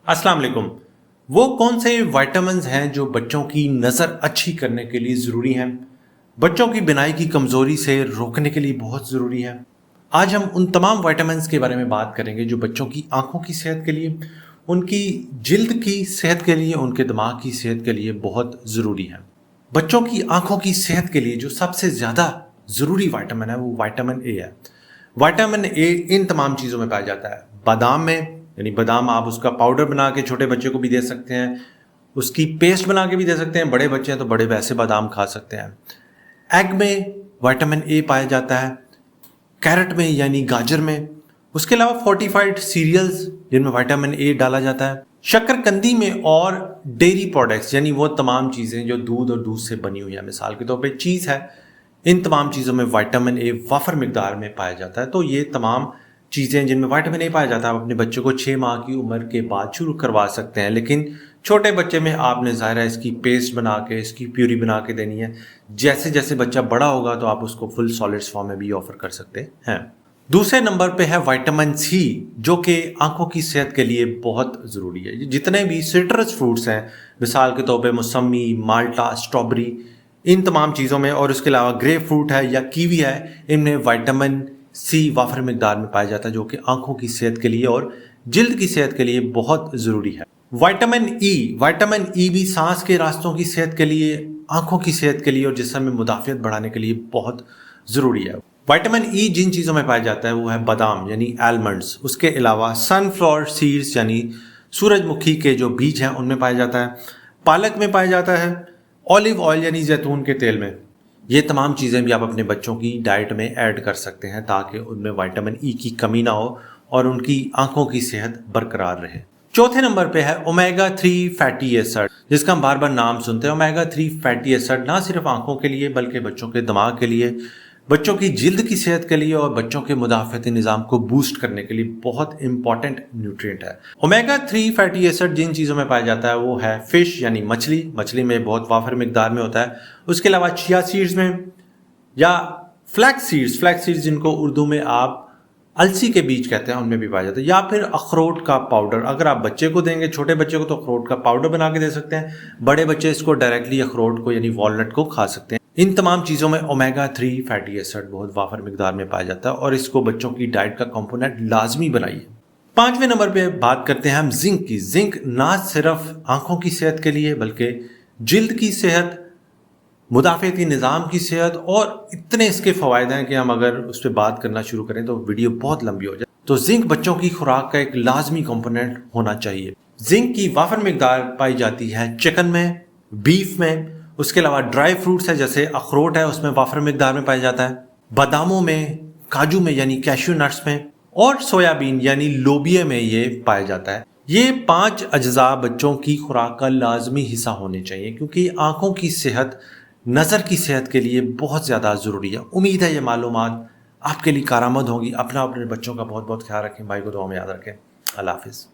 अस्सलाम वालेकुम। वो कौन से विटामिन्स हैं जो बच्चों की नज़र अच्छी करने के लिए ज़रूरी हैं, बच्चों की बिनाई की कमज़ोरी से रोकने के लिए बहुत ज़रूरी है। आज हम उन तमाम विटामिन्स के बारे में बात करेंगे जो बच्चों की आंखों की सेहत के लिए, उनकी जिल्द की सेहत के लिए, उनके दिमाग की सेहत के लिए बहुत ज़रूरी है। बच्चों की आंखों की सेहत के लिए जो सबसे ज़्यादा ज़रूरी विटामिन है वो विटामिन ए है। विटामिन ए इन तमाम चीज़ों में पाया जाता है। बादाम में, यानी बादाम आप उसका पाउडर बना के छोटे बच्चे को भी दे सकते हैं, उसकी पेस्ट बना के भी दे सकते हैं। बड़े बच्चे हैं तो बड़े वैसे बादाम खा सकते हैं। एग में विटामिन ए पाया जाता है, कैरेट में यानी गाजर में। उसके अलावा फोर्टिफाइड सीरियल्स जिनमें विटामिन ए डाला जाता है, शक्करकंदी में, और डेयरी प्रोडक्ट्स यानी वो तमाम चीज़ें जो दूध और दूध से बनी हुई है। मिसाल के तौर पे चीज़ है, इन तमाम चीज़ों में विटामिन ए वाफर मिकदार में पाया जाता है। तो ये तमाम चीज़ें जिनमें विटामिन ए पाया जाता है आप अपने बच्चे को 6 माह की उम्र के बाद शुरू करवा सकते हैं। लेकिन छोटे बच्चे में आपने ज़ाहिर है इसकी पेस्ट बना के, इसकी प्यूरी बना के देनी है। जैसे जैसे बच्चा बड़ा होगा तो आप उसको फुल सॉलिड्स फॉर्म में भी ऑफर कर सकते हैं। दूसरे नंबर पे है विटामिन सी, जो कि आंखों की सेहत के लिए बहुत ज़रूरी है। जितने भी सिट्रस फ्रूट्स हैं, मिसाल के तौर पे मौसमी, माल्टा, स्ट्रॉबेरी, इन तमाम चीज़ों में, और इसके अलावा ग्रेप फ्रूट है या कीवी है, इनमें विटामिन सी वाफर मिकदार में पाया जाता है जो कि आंखों की सेहत के लिए और जिल्द की सेहत के लिए बहुत ज़रूरी है। विटामिन ई भी सांस के रास्तों की सेहत के लिए, आंखों की सेहत के लिए और जिस्म में मुदाफ़ियत बढ़ाने के लिए बहुत ज़रूरी है। विटामिन ई जिन चीज़ों में पाया जाता है वो है बादाम यानी आलमंड्स, उसके अलावा सनफ्लावर सीड्स यानी सूरजमुखी के जो बीज हैं उनमें पाया जाता है, पालक में पाया जाता है, ऑलिव ऑयल यानी जैतून के तेल में। ये तमाम चीज़ें भी आप अपने बच्चों की डाइट में ऐड कर सकते हैं ताकि उनमें विटामिन ई की कमी ना हो और उनकी आंखों की सेहत बरकरार रहे। चौथे नंबर पे है ओमेगा 3 फैटी एसिड, जिसका हम बार बार नाम सुनते हैं। ओमेगा 3 फैटी एसिड ना सिर्फ आंखों के लिए बल्कि बच्चों के दिमाग के लिए, बच्चों की जिल्द की सेहत के लिए और बच्चों के मुदाफ़ाती निज़ाम को बूस्ट करने के लिए बहुत इंपॉर्टेंट न्यूट्रिएंट है। ओमेगा 3 फैटी एसिड जिन चीज़ों में पाया जाता है वो है फिश यानी मछली में बहुत वाफर मिकदार में होता है। उसके अलावा चिया सीड्स में, या फ्लैक्स सीड्स जिनको उर्दू में आप अलसी के बीज कहते हैं, उनमें भी पाया जाता है। या फिर अखरोट का पाउडर, अगर आप बच्चे को देंगे, छोटे बच्चे को, तो अखरोट का पाउडर बना के दे सकते हैं। बड़े बच्चे इसको डायरेक्टली अखरोट को यानी वॉलनट को खा सकते हैं। इन तमाम चीज़ों में ओमेगा 3 फैटी एसिड बहुत वाफर मिकदार में पाया जाता है और इसको बच्चों की डाइट का कंपोनेंट लाजमी बनाइए। पांचवें नंबर पे बात करते हैं हम जिंक की। जिंक ना सिर्फ आंखों की सेहत के लिए बल्कि जिल्द की सेहत, मुदाफ़ाती निज़ाम की सेहत, और इतने इसके फ़वायद हैं कि हम अगर उस पर बात करना शुरू करें तो वीडियो बहुत लंबी हो जाए। तो जिंक बच्चों की खुराक का एक लाजमी कंपोनेंट होना चाहिए। जिंक की वाफर मिकदार पाई जाती है चिकन में, बीफ में। उसके अलावा ड्राई फ्रूट्स है जैसे अखरोट है, उसमें वाफर मिकदार में पाया जाता है। बादामों में, काजू में यानी कैश्यू नट्स में, और सोयाबीन यानी लोबिया में ये पाया जाता है। ये 5 अज्जा बच्चों की खुराक का लाजमी हिस्सा होने चाहिए क्योंकि आंखों की सेहत, नज़र की सेहत के लिए बहुत ज़्यादा ज़रूरी है। उम्मीद है ये मालूमात आपके लिए कारआमद होंगी। अपने बच्चों का बहुत बहुत ख्याल रखें। भाई को दुआ में याद रखें। अल्लाह हाफिज़।